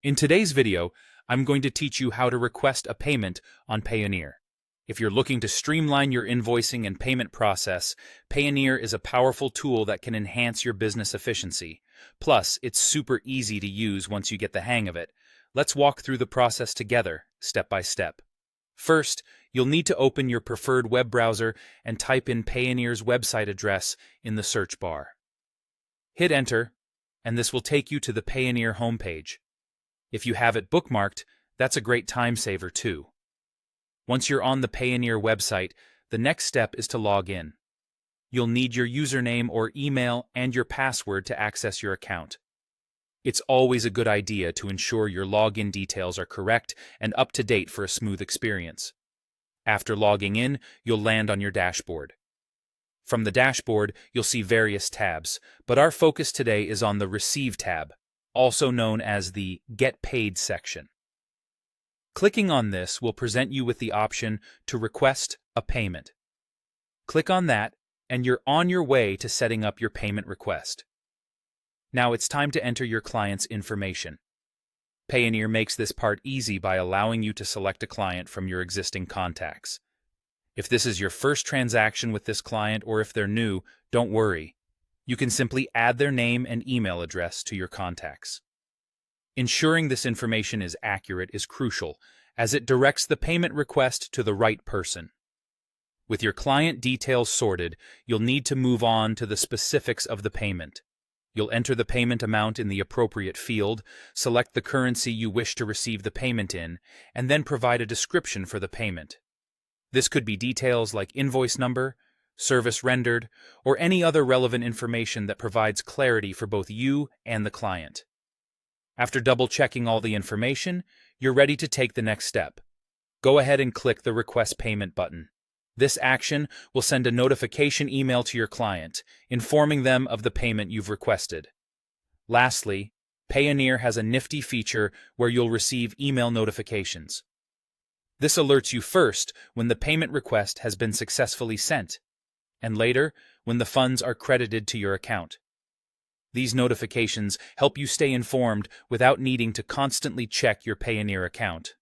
In today's video, I'm going to teach you how to request a payment on Payoneer. If you're looking to streamline your invoicing and payment process, Payoneer is a powerful tool that can enhance your business efficiency. Plus, it's super easy to use once you get the hang of it. Let's walk through the process together, step by step. First, you'll need to open your preferred web browser and type in Payoneer's website address in the search bar. Hit enter, and this will take you to the Payoneer homepage. If you have it bookmarked, that's a great time saver too. Once you're on the Payoneer website, the next step is to log in. You'll need your username or email and your password to access your account. It's always a good idea to ensure your login details are correct and up to date for a smooth experience. After logging in, you'll land on your dashboard. From the dashboard, you'll see various tabs, but our focus today is on the Receive tab, also known as the Get Paid section. Clicking on this will present you with the option to request a payment. Click on that, and you're on your way to setting up your payment request. Now it's time to enter your client's information. Payoneer makes this part easy by allowing you to select a client from your existing contacts. If this is your first transaction with this client or if they're new, don't worry. You can simply add their name and email address to your contacts. Ensuring this information is accurate is crucial, as it directs the payment request to the right person. With your client details sorted, you'll need to move on to the specifics of the payment. You'll enter the payment amount in the appropriate field, select the currency you wish to receive the payment in, and then provide a description for the payment. This could be details like invoice number, service rendered, or any other relevant information that provides clarity for both you and the client. After double-checking all the information, you're ready to take the next step. Go ahead and click the Request Payment button. This action will send a notification email to your client, informing them of the payment you've requested. Lastly, Payoneer has a nifty feature where you'll receive email notifications. This alerts you first when the payment request has been successfully sent, and later when the funds are credited to your account. These notifications help you stay informed without needing to constantly check your Payoneer account.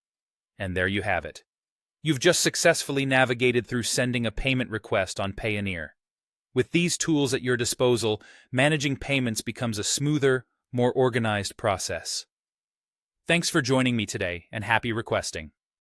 And there you have it. You've just successfully navigated through sending a payment request on Payoneer. With these tools at your disposal, managing payments becomes a smoother, more organized process. Thanks for joining me today, and happy requesting.